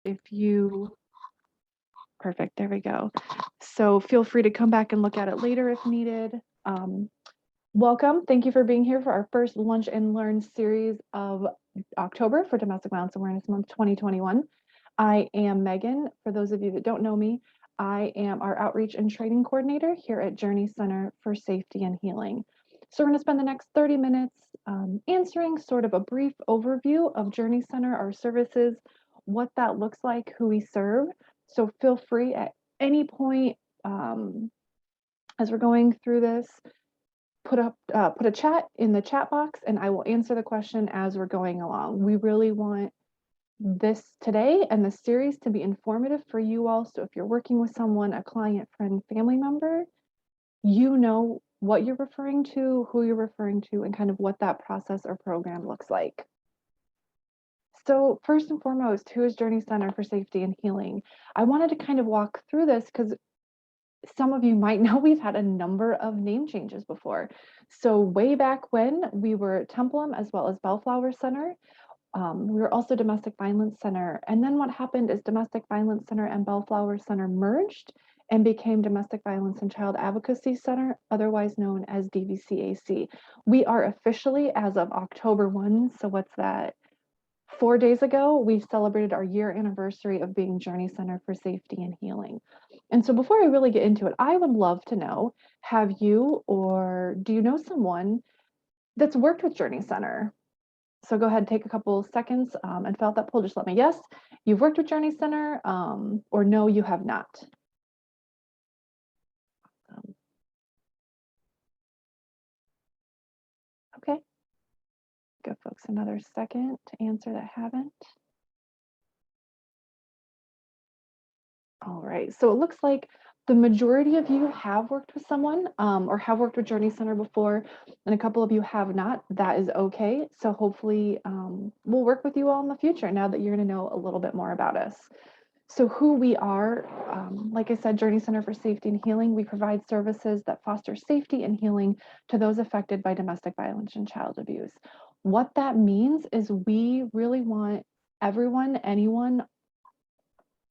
if you, perfect, there we go. So feel free to come back and look at it later if needed. Welcome. Thank you for being here for our first Lunch and Learn series of October for Domestic Violence Awareness Month 2021. I am Megan. For those of you that don't know me, I am our Outreach and Training Coordinator here at Journey Center for Safety and Healing. So we're going to spend the next 30 minutes answering sort of a brief overview of Journey Center, our services, what that looks like, who we serve. So feel free at any point as we're going through this, put a chat in the chat box and I will answer the question as we're going along. We really want this today and the series to be informative for you all. So if you're working with someone, a client, friend, family member, you know what you're referring to, who you're referring to, and kind of what that process or program looks like. So first and foremost, who is Journey Center for Safety and Healing? I wanted to kind of walk through this because some of you might know we've had a number of name changes before. So way back when we were Templum as well as Bellflower Center, we were also Domestic Violence Center. And then what happened is Domestic Violence Center and Bellflower Center merged and became Domestic Violence and Child Advocacy Center, otherwise known as DVCAC. We are officially, as of October 1, so what's that? 4 days ago, we celebrated our year anniversary of being Journey Center for Safety and Healing. And so before I really get into it, I would love to know, have you or do you know someone that's worked with Journey Center? So go ahead and take a couple seconds and fill out that poll. Just let me yes, you've worked with Journey Center or no, you have not. Okay, give folks another second to answer that haven't. All right, so it looks like the majority of you have worked with someone or have worked with Journey Center before, and a couple of you have not. That is okay. So hopefully we'll work with you all in the future now that you're going to know a little bit more about us. So who we are, like I said, Journey Center for Safety and Healing, we provide services that foster safety and healing to those affected by domestic violence and child abuse. What that means is we really want everyone, anyone,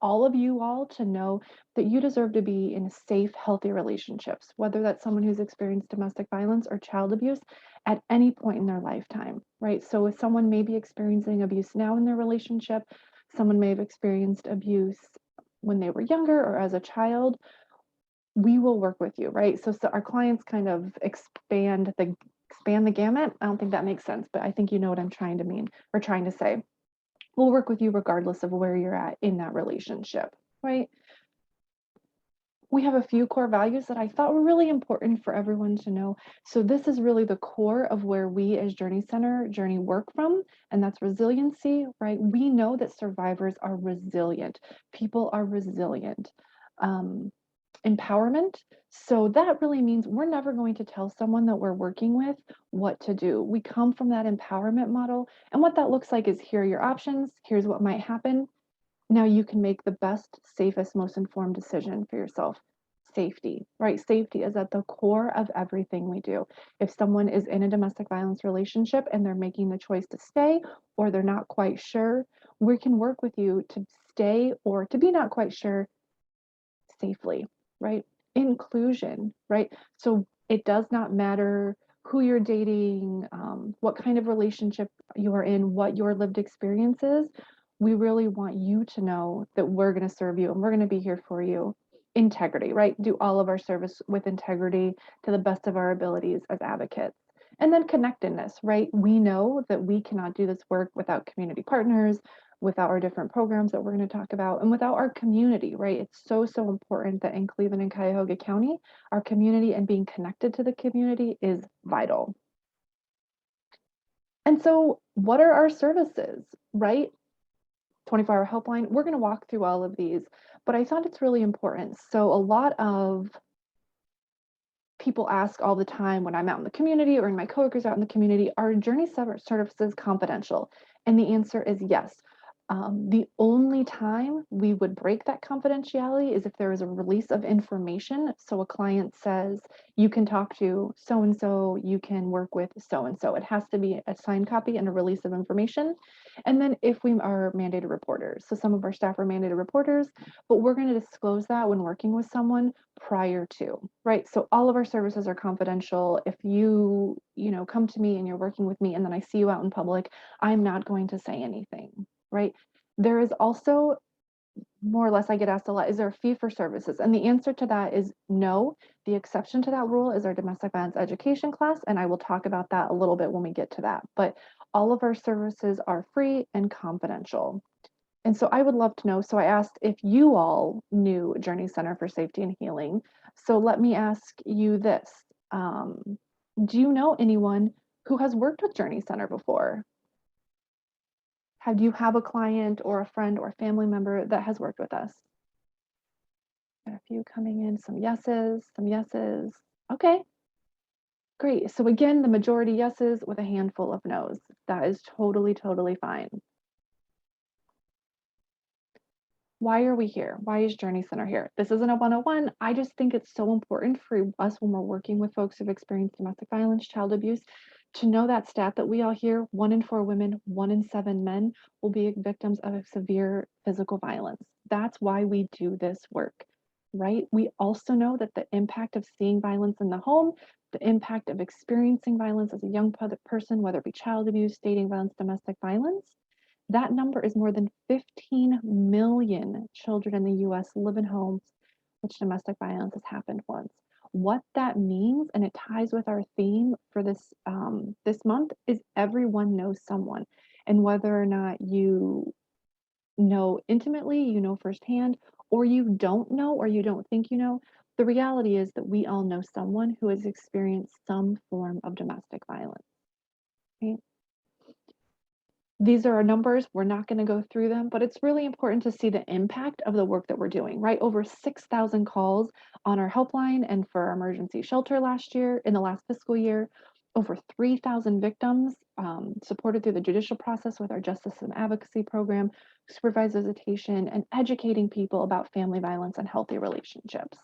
all of you all to know that you deserve to be in safe, healthy relationships, whether that's someone who's experienced domestic violence or child abuse at any point in their lifetime, right? So if someone may be experiencing abuse now in their relationship, someone may have experienced abuse when they were younger or as a child, we will work with you, right? So our clients kind of expand the gamut. I don't think that makes sense, but I think you know what I'm trying to mean or trying to say. We'll work with you regardless of where you're at in that relationship, right? We have a few core values that I thought were really important for everyone to know. So this is really the core of where we as Journey Center Journey work from, and that's resiliency, right? We know that survivors are resilient. People are resilient. Empowerment. So that really means we're never going to tell someone that we're working with what to do. We come from that empowerment model. And what that looks like is here are your options. Here's what might happen. Now you can make the best, safest, most informed decision for yourself. Safety, right? Safety is at the core of everything we do. If someone is in a domestic violence relationship and they're making the choice to stay or they're not quite sure, we can work with you to stay or to be not quite sure safely, right? Inclusion, right? So it does not matter who you're dating, what kind of relationship you are in, what your lived experience is. We really want you to know that we're going to serve you and we're going to be here for you. Integrity, right? Do all of our service with integrity to the best of our abilities as advocates. And then connectedness, right? We know that we cannot do this work without community partners, without our different programs that we're going to talk about, and without our community, right? It's so important that in Cleveland and Cuyahoga County, our community and being connected to the community is vital. And so what are our services, right? 24-hour helpline. We're going to walk through all of these, but I thought it's really important. So a lot of people ask all the time when I'm out in the community or in my coworkers out in the community, are Journey services confidential? And the answer is yes. The only time we would break that confidentiality is if there is a release of information. So a client says, you can talk to so-and-so, you can work with so-and-so. It has to be a signed copy and a release of information. And then if we are mandated reporters, so some of our staff are mandated reporters, but we're going to disclose that when working with someone prior to, right? So all of our services are confidential. If you come to me and you're working with me and then I see you out in public, I'm not going to say anything, right? There is also, more or less, I get asked a lot, is there a fee for services? And the answer to that is no. The exception to that rule is our domestic violence education class, and I will talk about that a little bit when we get to that. But all of our services are free and confidential. And so I would love to know, so I asked if you all knew Journey Center for Safety and Healing. So let me ask you this. Do you know anyone who has worked with Journey Center before? Do you have a client or a friend or family member that has worked with us? Got a few coming in, some yeses, some yeses. Okay, great. So again, the majority yeses with a handful of nos. That is totally, totally fine. Why are we here? Why is Journey Center here? This isn't a 101. I just think it's so important for us when we're working with folks who've experienced domestic violence, child abuse, to know that stat that we all hear: 1 in 4 women, 1 in 7 men will be victims of severe physical violence. That's why we do this work, right? We also know that the impact of seeing violence in the home, the impact of experiencing violence as a young person, whether it be child abuse, dating violence, domestic violence, that number is more than 15 million children in the US live in homes which domestic violence has happened once. What that means, and it ties with our theme for this month, is everyone knows someone. And whether or not you know intimately, you know firsthand, or you don't know, or you don't think you know, the reality is that we all know someone who has experienced some form of domestic violence. Right? These are our numbers. We're not going to go through them, but it's really important to see the impact of the work that we're doing, right? Over 6,000 calls on our helpline and for our emergency shelter last year, in the last fiscal year, over 3,000 victims supported through the judicial process with our justice and advocacy program, supervised visitation, and educating people about family violence and healthy relationships.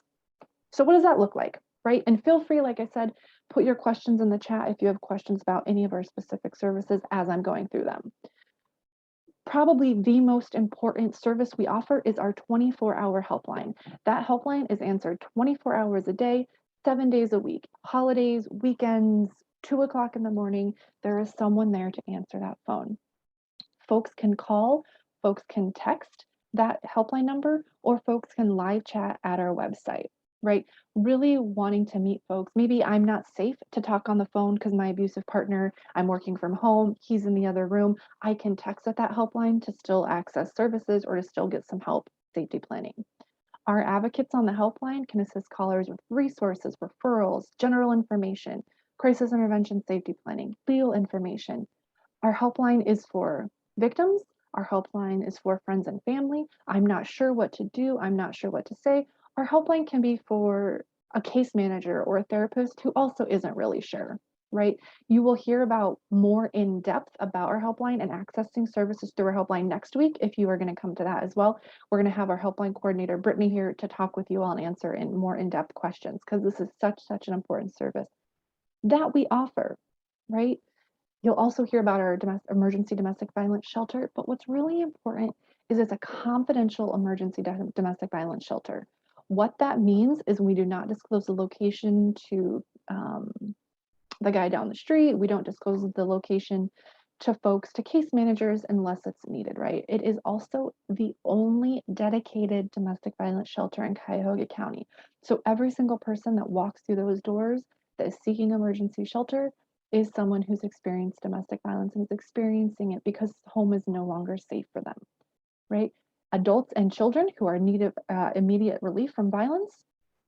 So what does that look like, right? And feel free, like I said, put your questions in the chat if you have questions about any of our specific services as I'm going through them. Probably the most important service we offer is our 24-hour helpline. That helpline is answered 24 hours a day, 7 days a week, holidays, weekends, 2 o'clock in the morning. There is someone there to answer that phone. Folks can call, folks can text that helpline number, or folks can live chat at our website, right? Really wanting to meet folks. Maybe I'm not safe to talk on the phone because my abusive partner, I'm working from home, he's in the other room. I can text at that helpline to still access services or to still get some help safety planning. Our advocates on the helpline can assist callers with resources, referrals, general information, crisis intervention, safety planning, legal information. Our helpline is for victims. Our helpline is for friends and family. I'm not sure what to do. I'm not sure what to say. Our helpline can be for a case manager or a therapist who also isn't really sure, right? You will hear about more in depth about our helpline and accessing services through our helpline next week if you are going to come to that as well. We're going to have our helpline coordinator, Brittany, here to talk with you all and answer in more in-depth questions because this is such an important service that we offer, right? You'll also hear about our emergency domestic violence shelter, but what's really important is it's a confidential emergency domestic violence shelter. What that means is we do not disclose the location to the guy down the street. We don't disclose the location to folks, to case managers, unless it's needed, right? It is also the only dedicated domestic violence shelter in Cuyahoga County. So every single person that walks through those doors that is seeking emergency shelter is someone who's experienced domestic violence and is experiencing it because home is no longer safe for them, right? Adults and children who are in need of immediate relief from violence,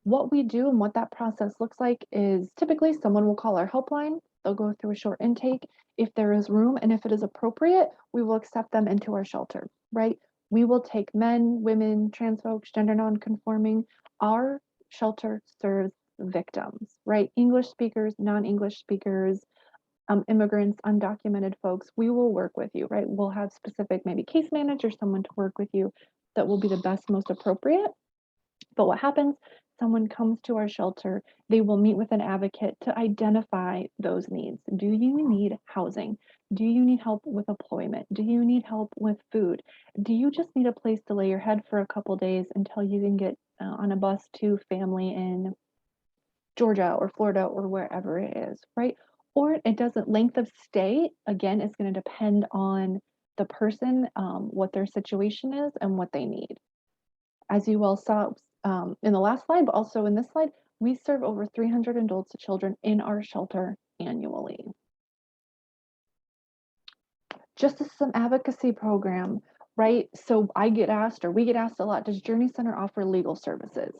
what we do and what that process looks like is typically someone will call our helpline. They'll go through a short intake. If there is room and if it is appropriate, we will accept them into our shelter, right? We will take men, women, trans folks, gender nonconforming. Our shelter serves victims, right? English speakers, non-English speakers, immigrants, undocumented folks, we will work with you, right? We'll have specific maybe case manager, someone to work with you that will be the best, most appropriate. But what happens? Someone comes to our shelter, they will meet with an advocate to identify those needs. Do you need housing? Do you need help with employment? Do you need help with food? Do you just need a place to lay your head for a couple days until you can get on a bus to family in Georgia or Florida or wherever it is, right? Or it doesn't, length of stay, again, is going to depend on the person, what their situation is, and what they need. As you all saw in the last slide, but also in this slide, we serve over 300 adults and children in our shelter annually. Justice system advocacy program, right? So I get asked, or we get asked a lot, does Journey Center offer legal services?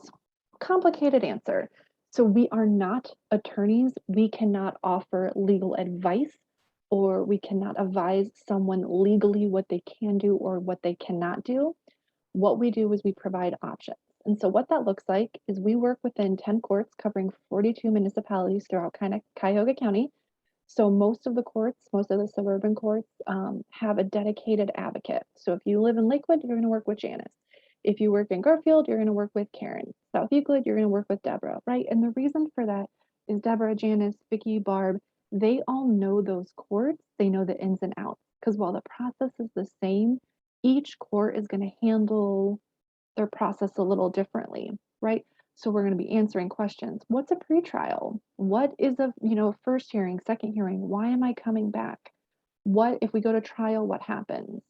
Complicated answer. So we are not attorneys. We cannot offer legal advice, or we cannot advise someone legally what they can do or what they cannot do. What we do is we provide options. And so what that looks like is we work within 10 courts covering 42 municipalities throughout Cuyahoga County. So most of the courts, most of the suburban courts have a dedicated advocate. So if you live in Lakewood, you're going to work with Janice. If you work in Garfield, you're going to work with Karen. South Euclid, you're going to work with Deborah, right? And the reason for that is Deborah, Janice, Vicki, Barb, they all know those courts. They know the ins and outs. Because while the process is the same, each court is going to handle their process a little differently, right? So we're going to be answering questions. What's a pretrial? What is a, first hearing, second hearing? Why am I coming back? What if we go to trial, what happens?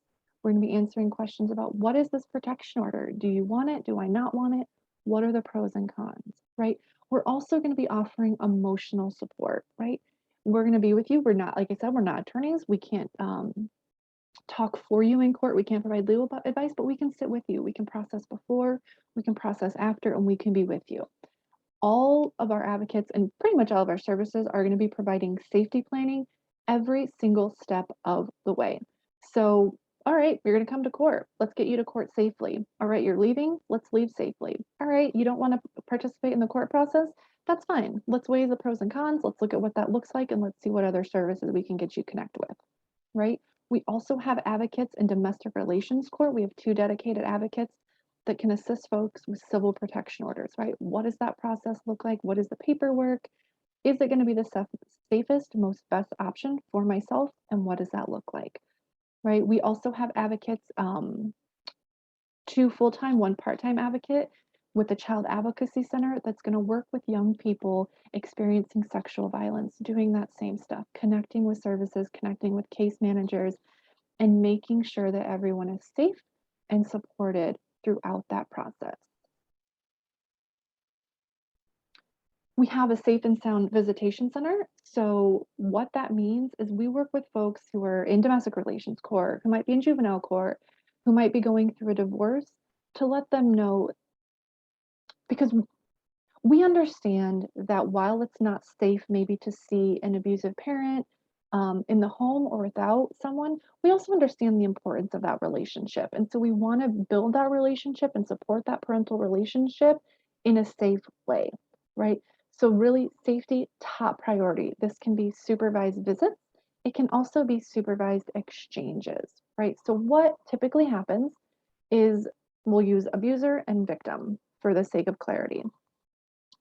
We're going to be answering questions about what is this protection order? Do you want it? Do I not want it? What are the pros and cons, right? We're also going to be offering emotional support, right? We're going to be with you. We're not, like I said, we're not attorneys. We can't talk for you in court. We can't provide legal advice, but we can sit with you. We can process before, we can process after, and we can be with you. All of our advocates and pretty much all of our services are going to be providing safety planning every single step of the way. So, all right, you're going to come to court. Let's get you to court safely. All right, you're leaving. Let's leave safely. All right, you don't want to participate in the court process. That's fine. Let's weigh the pros and cons. Let's look at what that looks like and let's see what other services we can get you connected with, right? We also have advocates in domestic relations court. We have 2 dedicated advocates that can assist folks with civil protection orders, right? What does that process look like? What is the paperwork? Is it going to be the safest, most best option for myself? And what does that look like, right? We also have advocates, 2 full-time, 1 part-time advocate with the Child Advocacy Center that's going to work with young people experiencing sexual violence, doing that same stuff, connecting with services, connecting with case managers, and making sure that everyone is safe and supported throughout that process. We have a safe and sound visitation center. So what that means is we work with folks who are in domestic relations court, who might be in juvenile court, who might be going through a divorce, to let them know, because we understand that while it's not safe maybe to see an abusive parent in the home or without someone, we also understand the importance of that relationship. And so we want to build that relationship and support that parental relationship in a safe way, right? So really safety, top priority. This can be supervised visits. It can also be supervised exchanges, right? So what typically happens is we'll use abuser and victim for the sake of clarity.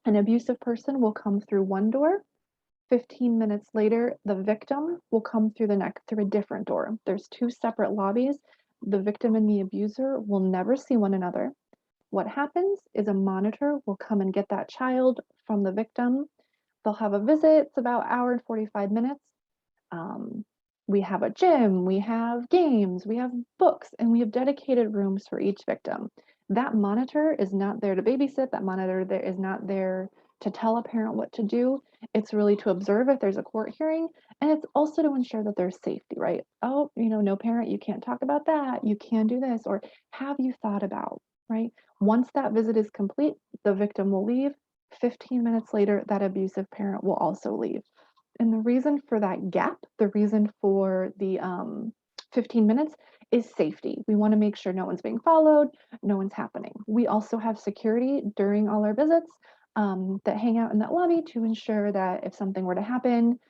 An abusive person will come through one door. 15 minutes later, the victim will come through through a different door. There's 2 separate lobbies. The victim and the abuser will never see one another. What happens is a monitor will come and get that child from the victim. They'll have a visit. It's about an hour and 45 minutes. We have a gym, we have games, we have books, and we have dedicated rooms for each victim. That monitor is not there to babysit. That monitor there is not there to tell a parent what to do. It's really to observe if there's a court hearing, and it's also to ensure that there's safety, right? Oh, no parent, you can't talk about that. You can do this, or have you thought about, right? Once that visit is complete, the victim will leave. 15 minutes later, that abusive parent will also leave. And the reason for that gap, the reason for the 15 minutes is safety. We want to make sure no one's being followed, no one's happening. We also have security during all our visits that hang out in that lobby to ensure that if something were to happen,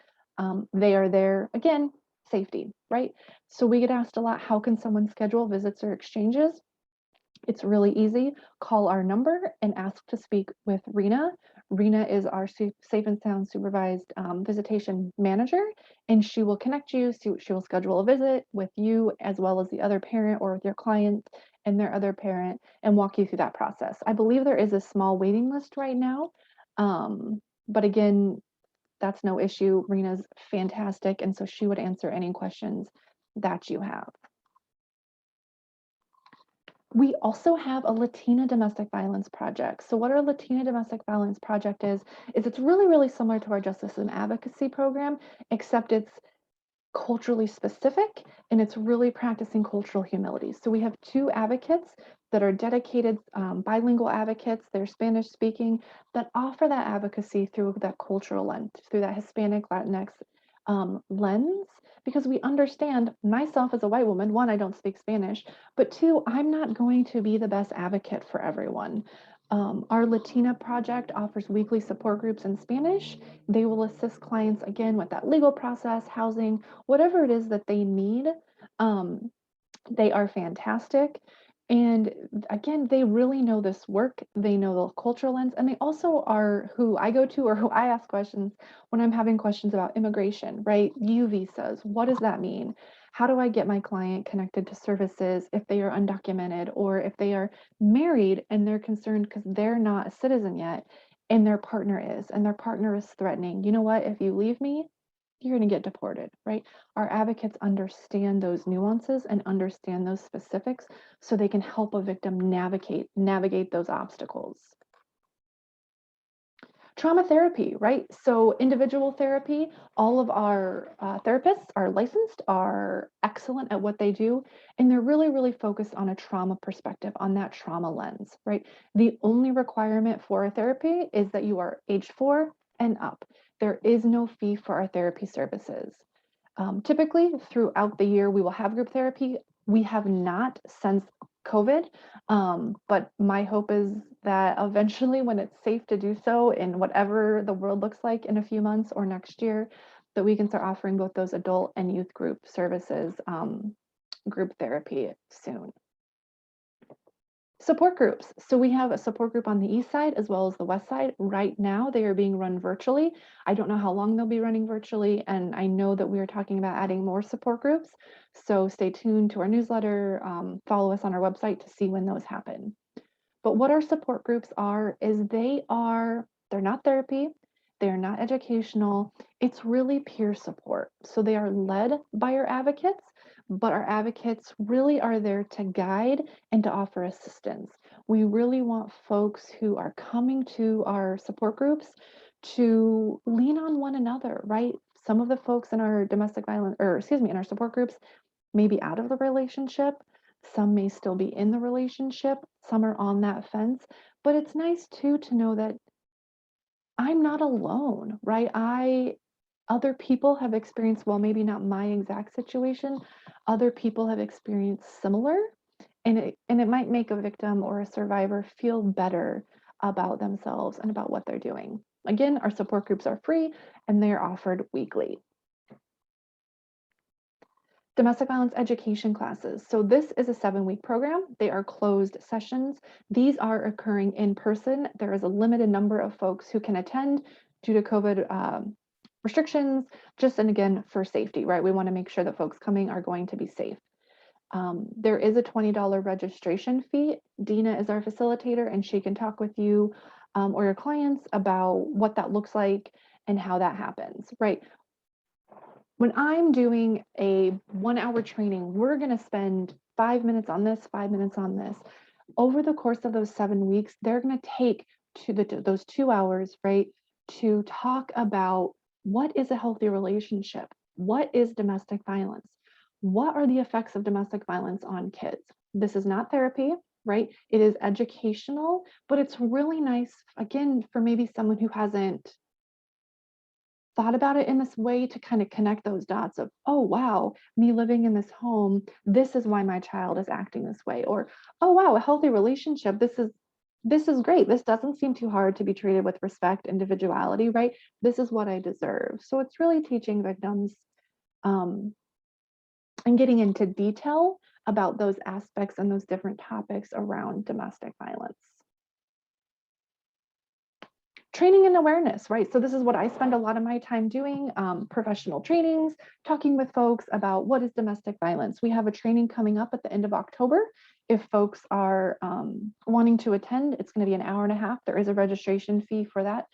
They are there, again, safety, right? So we get asked a lot, how can someone schedule visits or exchanges? It's really easy. Call our number and ask to speak with Rena. Rena is our safe and sound supervised visitation manager, and she will connect you. She will schedule a visit with you as well as the other parent, or with your client and their other parent, and walk you through that process. I believe there is a small waiting list right now, but again, that's no issue. Rena's fantastic, and so she would answer any questions that you have. We also have a Latina domestic violence project. So what our Latina domestic violence project is it's really, really similar to our justice and advocacy program, except it's culturally specific, and it's really practicing cultural humility. So we have 2 advocates that are dedicated bilingual advocates. They're Spanish speaking, that offer that advocacy through that cultural lens, through that Hispanic Latinx lens, because we understand, myself as a white woman, 1, I don't speak Spanish, but 2, I'm not going to be the best advocate for everyone. Our Latina project offers weekly support groups in Spanish. They will assist clients, again, with that legal process, housing, whatever it is that they need. They are fantastic. And again, they really know this work. They know the cultural lens, and they also are who I go to, or who I ask questions when I'm having questions about immigration, right? U visas, what does that mean? How do I get my client connected to services if they are undocumented, or if they are married and they're concerned because they're not a citizen yet and their partner is, and their partner is threatening, you know what, if you leave me, you're going to get deported, right? Our advocates understand those nuances and understand those specifics, so they can help a victim navigate those obstacles. Trauma therapy, right? So individual therapy, all of our therapists are licensed, are excellent at what they do, and they're really, really focused on a trauma perspective, on that trauma lens, right? The only requirement for a therapy is that you are age 4 and up. There is no fee for our therapy services. Typically, throughout the year, we will have group therapy. We have not since COVID, but my hope is that eventually, when it's safe to do so, in whatever the world looks like in a few months or next year, that we can start offering both those adult and youth group services, group therapy soon. Support groups. So we have a support group on the east side as well as the west side. Right now, they are being run virtually. I don't know how long they'll be running virtually, and I know that we are talking about adding more support groups. So stay tuned to our newsletter, follow us on our website to see when those happen. But what our support groups are is they're not therapy, they're not educational, it's really peer support. So they are led by our advocates, but our advocates really are there to guide and to offer assistance. We really want folks who are coming to our support groups to lean on one another, right? Some of the folks in our domestic violence, or excuse me, in our support groups may be out of the relationship. Some may still be in the relationship. Some are on that fence. But it's nice too to know that I'm not alone, right? Other people have experienced, well, maybe not my exact situation, other people have experienced similar, and it might make a victim or a survivor feel better about themselves and about what they're doing. Again, our support groups are free and they're offered weekly. Domestic violence education classes. So this is a 7-week program. They are closed sessions. These are occurring in person. There is a limited number of folks who can attend due to COVID restrictions, and again, for safety, right? We want to make sure that folks coming are going to be safe. There is a $20 registration fee. Dina is our facilitator, and she can talk with you or your clients about what that looks like and how that happens, right? When I'm doing a 1-hour training, we're going to spend 5 minutes on this, 5 minutes on this. Over the course of those 7 weeks, they're going to take those 2 hours, right, to talk about what is a healthy relationship? What is domestic violence? What are the effects of domestic violence on kids? This is not therapy, right? It is educational, but it's really nice, again, for maybe someone who hasn't thought about it in this way, to kind of connect those dots of, oh, wow, me living in this home, this is why my child is acting this way. Or, oh, wow, a healthy relationship, this is this is great. This doesn't seem too hard to be treated with respect, individuality, right? This is what I deserve. So it's really teaching victims and getting into detail about those aspects and those different topics around domestic violence. Training and awareness, right? So this is what I spend a lot of my time doing, professional trainings, talking with folks about what is domestic violence. We have a training coming up at the end of October. If folks are wanting to attend, it's going to be an hour and a half. There is a registration fee for that.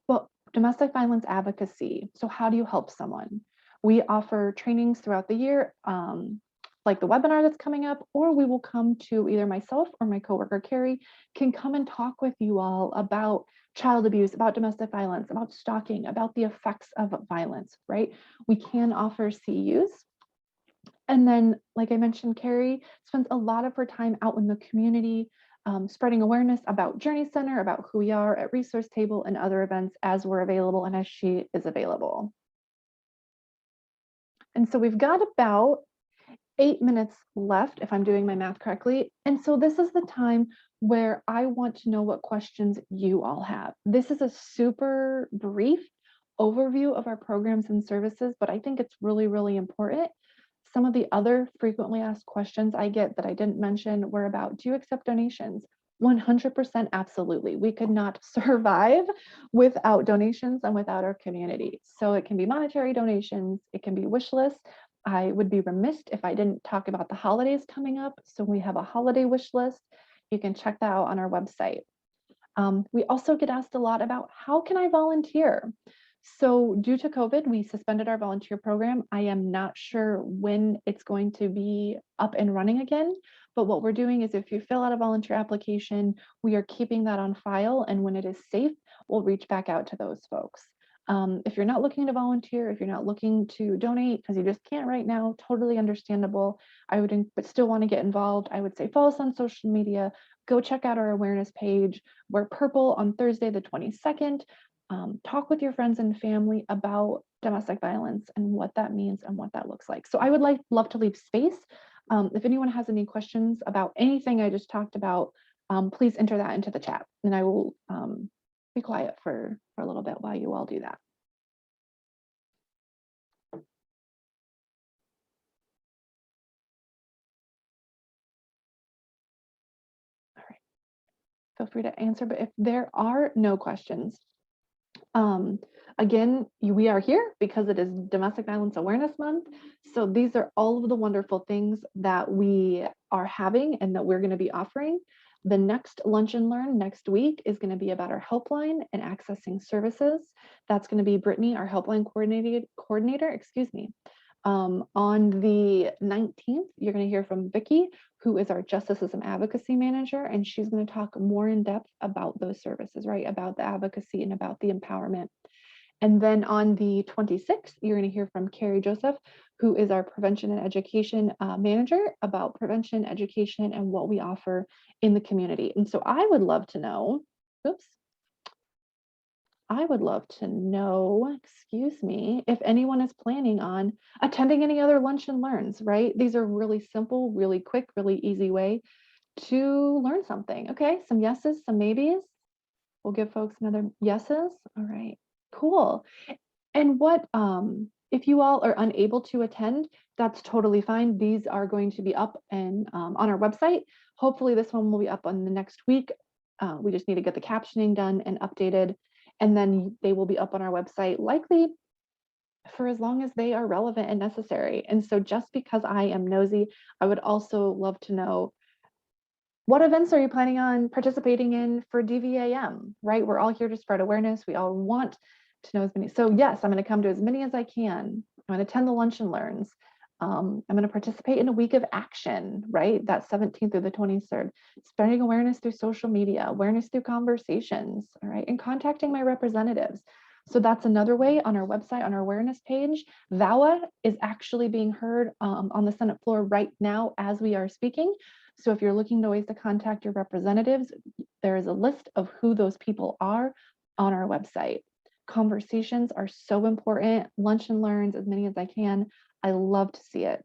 Well, domestic violence advocacy. So how do you help someone? We offer trainings throughout the year, like the webinar that's coming up, or we will come to either myself or my coworker, Carrie, can come and talk with you all about child abuse, about domestic violence, about stalking, about the effects of violence, right? We can offer CEUs. And then, like I mentioned, Carrie spends a lot of her time out in the community, spreading awareness about Journey Center, about who we are at Resource Table and other events as we're available and as she is available. And so we've got about 8 minutes left, if I'm doing my math correctly. And so this is the time where I want to know what questions you all have. This is a super brief overview of our programs and services, but I think it's really, really important. Some of the other frequently asked questions I get that I didn't mention were about, do you accept donations? 100% absolutely. We could not survive without donations and without our community. So it can be monetary donations, it can be wish lists. I would be remiss if I didn't talk about the holidays coming up. So we have a holiday wish list. You can check that out on our website. We also get asked a lot about how can I volunteer? So due to COVID, we suspended our volunteer program. I am not sure when it's going to be up and running again, but what we're doing is if you fill out a volunteer application, we are keeping that on file, and when it is safe, we'll reach back out to those folks. If you're not looking to volunteer, if you're not looking to donate because you just can't right now, totally understandable. I would, but still want to get involved, I would say follow us on social media, go check out our awareness page. Wear purple on Thursday, the 22nd. Talk with your friends and family about domestic violence and what that means and what that looks like. So I would love to leave space. If anyone has any questions about anything I just talked about, please enter that into the chat, and I will be quiet for a little bit while you all do that. All right, feel free to answer, but if there are no questions, again, we are here because it is Domestic Violence Awareness Month. So these are all of the wonderful things that we are having and that we're going to be offering. The next Lunch and Learn next week is going to be about our helpline and accessing services. That's going to be Brittany, our helpline coordinator, excuse me. On the 19th, you're going to hear from Vicki, who is our Justice System Advocacy Manager, and she's going to talk more in depth about those services, right? About the advocacy and about the empowerment. And then on the 26th, you're going to hear from Carrie Joseph, who is our Prevention and Education Manager, about prevention, education, and what we offer in the community. And so I would love to know, excuse me, if anyone is planning on attending any other Lunch and Learns, right? These are really simple, really quick, really easy way to learn something. Okay, some yeses, some maybes. We'll give folks another yeses. All right, cool. And what, if you all are unable to attend, that's totally fine. These are going to be up and on our website. Hopefully this one will be up on the next week. We just need to get the captioning done and updated, and then they will be up on our website likely for as long as they are relevant and necessary. And so just because I am nosy, I would also love to know, what events are you planning on participating in for DVAM, right? We're all here to spread awareness. We all want to know as many. So yes, I'm going to come to as many as I can. I'm going to attend the Lunch and Learns. I'm going to participate in a week of action, right? That 17th through the 23rd, spreading awareness through social media, awareness through conversations, all right, and contacting my representatives. So that's another way on our website, on our awareness page. VAWA is actually being heard on the Senate floor right now as we are speaking. So if you're looking to ways to contact your representatives, there is a list of who those people are on our website. Conversations are so important. Lunch and Learns, as many as I can. I love to see it.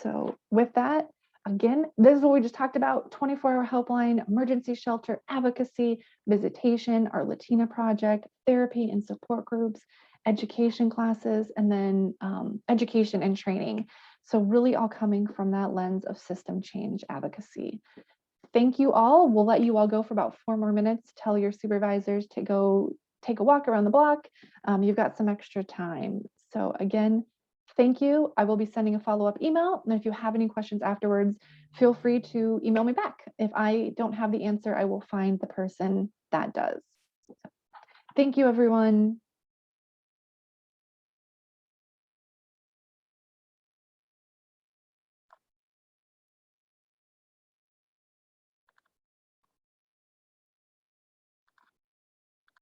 So with that, Again, this is what we just talked about: 24-hour helpline, emergency shelter, advocacy, visitation, our Latino project, therapy and support groups, education classes, and then education and training. So really all coming from that lens of system change advocacy. Thank you all. We'll let you all go for about 4 more minutes. Tell your supervisors to go take a walk around the block. You've got some extra time. So again, thank you. I will be sending a follow-up email. And if you have any questions afterwards, feel free to email me back. If I don't have the answer, I will find the person that does. Thank you, everyone.